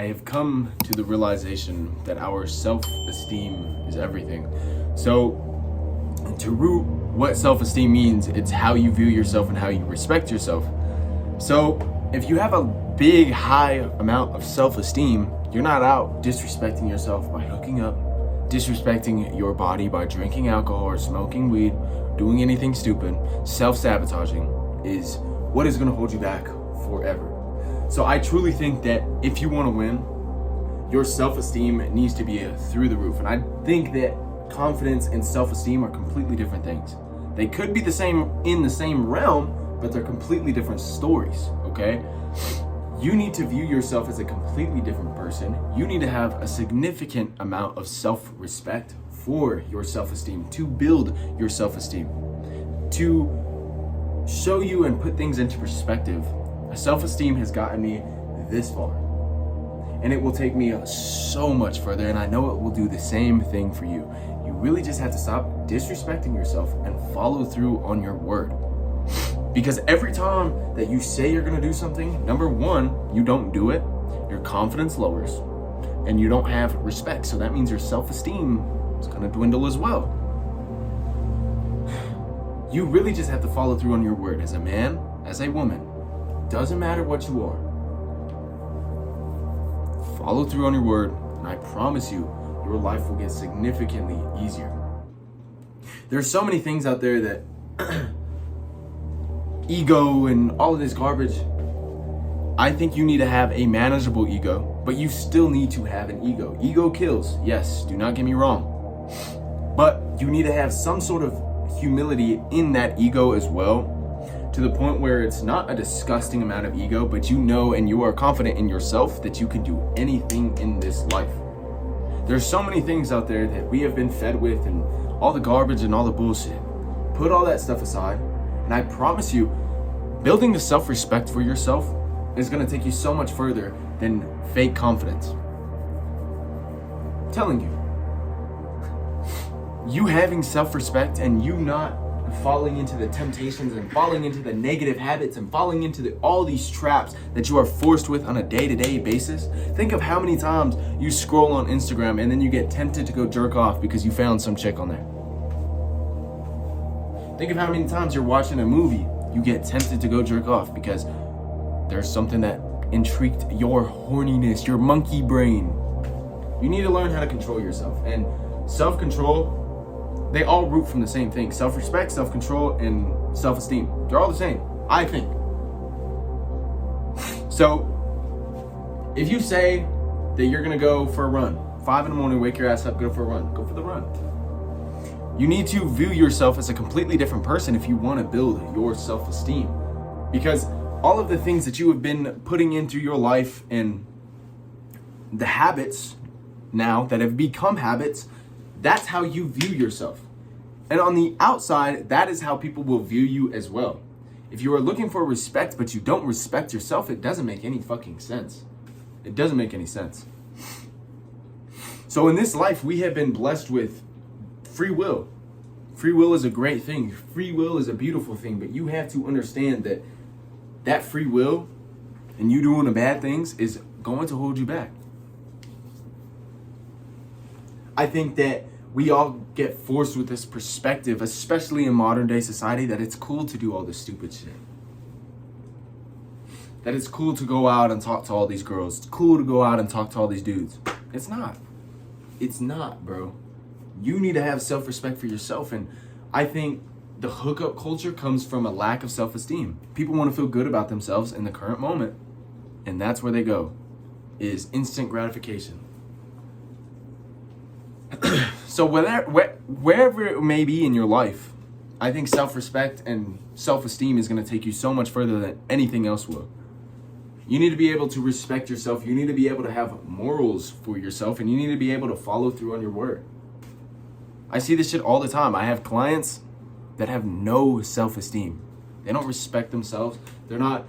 I have come to the realization that our self-esteem is everything. So, to root what self-esteem means, it's how you view yourself and how you respect yourself. So, if you have a big, high amount of self-esteem, you're not out disrespecting yourself by hooking up, disrespecting your body by drinking alcohol or smoking weed, doing anything stupid. Self-sabotaging is what is going to hold you back forever. So I truly think that if you want to win, your self-esteem needs to be through the roof. And I think that confidence and self-esteem are completely different things. They could be the same in the same realm, but they're completely different stories, okay? You need to view yourself as a completely different person. You need to have a significant amount of self-respect for your self-esteem, to build your self-esteem, to show you and put things into perspective. Self-esteem has gotten me this far, and it will take me so much further, and I know it will do the same thing for you. You really just have to stop disrespecting yourself and follow through on your word. Because every time that you say you're gonna do something, number one, you don't do it, your confidence lowers, and you don't have respect. So that means your self-esteem is gonna dwindle as well. You really just have to follow through on your word as a man, as a woman. Doesn't matter what you are. Follow through on your word, and I promise you, your life will get significantly easier. There's so many things out there that ego and all of this garbage. I think you need to have a manageable ego, but you still need to have an ego. Ego kills, yes, do not get me wrong. But you need to have some sort of humility in that ego as well, to the point where it's not a disgusting amount of ego, but you know and you are confident in yourself that you can do anything in this life. There's so many things out there that we have been fed with, and all the garbage and all the bullshit. Put all that stuff aside, and I promise you, building the self-respect for yourself is going to take you so much further than fake confidence. I'm telling you. You having self-respect and you not falling into the temptations and falling into the negative habits and falling into all these traps that you are forced with on a day-to-day basis. Think of how many times you scroll on Instagram and then you get tempted to go jerk off because you found some chick on there. Think of how many times you're watching a movie, you get tempted to go jerk off because there's something that intrigued your horniness, your monkey brain. You need to learn how to control yourself. And self-control, they all root from the same thing. Self-respect, self-control, and self-esteem. They're all the same, I think. So, if you say that you're gonna go for a run, 5 in the morning, wake your ass up, go for a run. Go for the run. You need to view yourself as a completely different person if you wanna build your self-esteem. Because all of the things that you have been putting into your life and the habits now that have become habits, that's how you view yourself. And on the outside, that is how people will view you as well. If you are looking for respect, but you don't respect yourself, it doesn't make any fucking sense. It doesn't make any sense. So in this life, we have been blessed with free will. Free will is a great thing. Free will is a beautiful thing, but you have to understand that that free will and you doing the bad things is going to hold you back. I think that we all get forced with this perspective, especially in modern day society, that it's cool to do all this stupid shit. That it's cool to go out and talk to all these girls. It's cool to go out and talk to all these dudes. It's not. It's not, bro. You need to have self-respect for yourself. And I think the hookup culture comes from a lack of self-esteem. People want to feel good about themselves in the current moment. And that's where they go, is instant gratification. So wherever it may be in your life, I think self-respect and self-esteem is going to take you so much further than anything else will. You need to be able to respect yourself. You need to be able to have morals for yourself, and you need to be able to follow through on your word. I see this shit all the time. I have clients that have no self-esteem. They don't respect themselves. They're not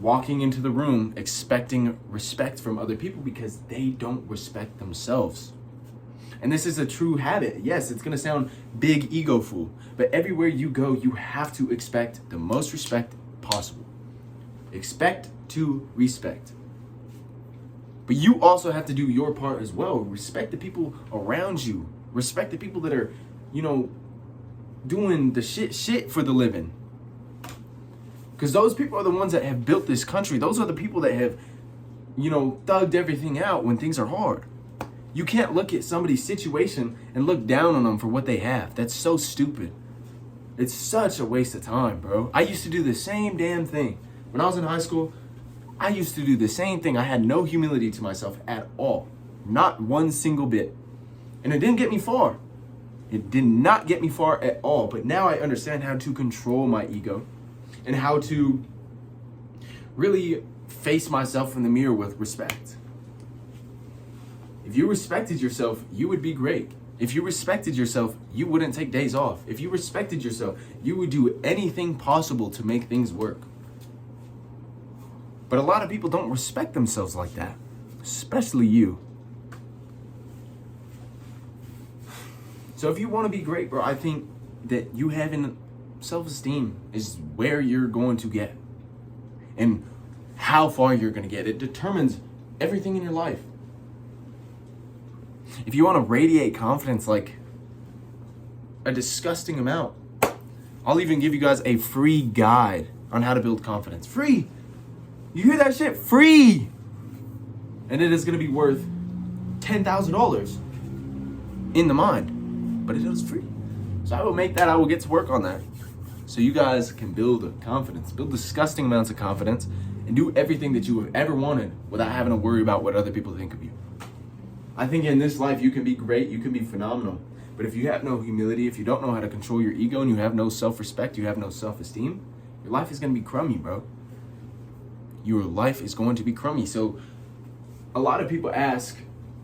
walking into the room expecting respect from other people because they don't respect themselves. And this is a true habit. Yes, it's going to sound big egoful, but everywhere you go, you have to expect the most respect possible. Expect to respect. But you also have to do your part as well. Respect the people around you. Respect the people that are, doing the shit for the living. Because those people are the ones that have built this country. Those are the people that have, thugged everything out when things are hard. You can't look at somebody's situation and look down on them for what they have. That's so stupid. It's such a waste of time, bro. I used to do the same damn thing. When I was in high school, I used to do the same thing. I had no humility to myself at all. Not one single bit. And it didn't get me far. It did not get me far at all. But now I understand how to control my ego and how to really face myself in the mirror with respect. If you respected yourself, you would be great. If you respected yourself, you wouldn't take days off. If you respected yourself, you would do anything possible to make things work. But a lot of people don't respect themselves like that, especially you. So if you want to be great, bro, I think that you having self-esteem is where you're going to get. And how far you're going to get. It determines everything in your life. If you want to radiate confidence like a disgusting amount, I'll even give you guys a free guide on how to build confidence. Free! You hear that shit? Free! And it is going to be worth $10,000 in the mind. But it is free. So I will make that. I will get to work on that. So you guys can build confidence. Build disgusting amounts of confidence. And do everything that you have ever wanted without having to worry about what other people think of you. I think in this life you can be great. You can be phenomenal. But if you have no humility, if you don't know how to control your ego, and you have no self-respect, you have no self-esteem, your life is going to be crummy, bro. Your life is going to be crummy. So a lot of people ask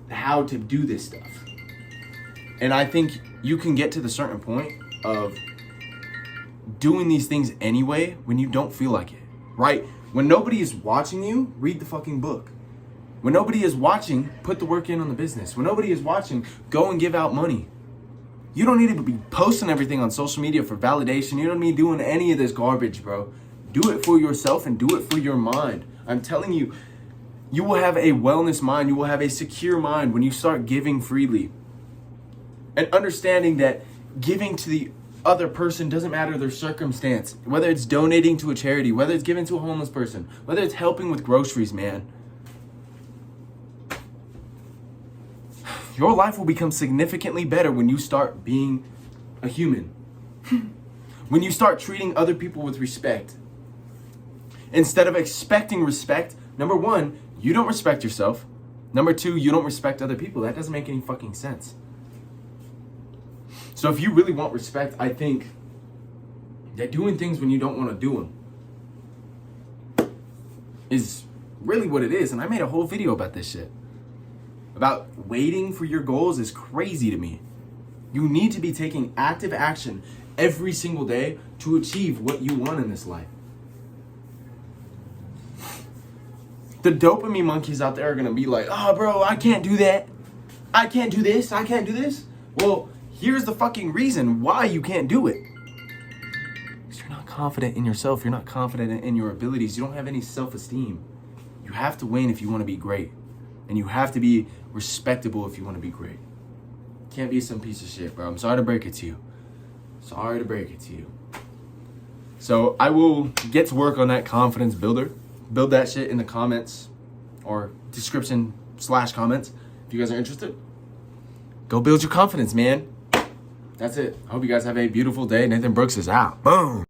how to do this stuff. And I think you can get to the certain point of doing these things anyway when you don't feel like it, right? When nobody is watching you, read the fucking book. When nobody is watching, put the work in on the business. When nobody is watching, go and give out money. You don't need to be posting everything on social media for validation. You don't need doing any of this garbage, bro. Do it for yourself and do it for your mind. I'm telling you, you will have a wellness mind. You will have a secure mind when you start giving freely. And understanding that giving to the other person doesn't matter their circumstance. Whether it's donating to a charity, whether it's giving to a homeless person, whether it's helping with groceries, man. Your life will become significantly better when you start being a human. When you start treating other people with respect. Instead of expecting respect, number one, you don't respect yourself. Number two, you don't respect other people. That doesn't make any fucking sense. So if you really want respect, I think that doing things when you don't want to do them is really what it is. And I made a whole video about this shit. About waiting for your goals is crazy to me. You need to be taking active action every single day to achieve what you want in this life. The dopamine monkeys out there are going to be like, oh, bro, I can't do that. I can't do this. I can't do this. Well, here's the fucking reason why you can't do it. Because you're not confident in yourself. You're not confident in your abilities. You don't have any self-esteem. You have to win if you want to be great. And you have to be respectable if you want to be great. Can't be some piece of shit, bro. I'm sorry to break it to you. Sorry to break it to you. So I will get to work on that confidence builder. Build that shit in the comments or description / comments. If you guys are interested, go build your confidence, man. That's it. I hope you guys have a beautiful day. Nathan Brooks is out. Boom.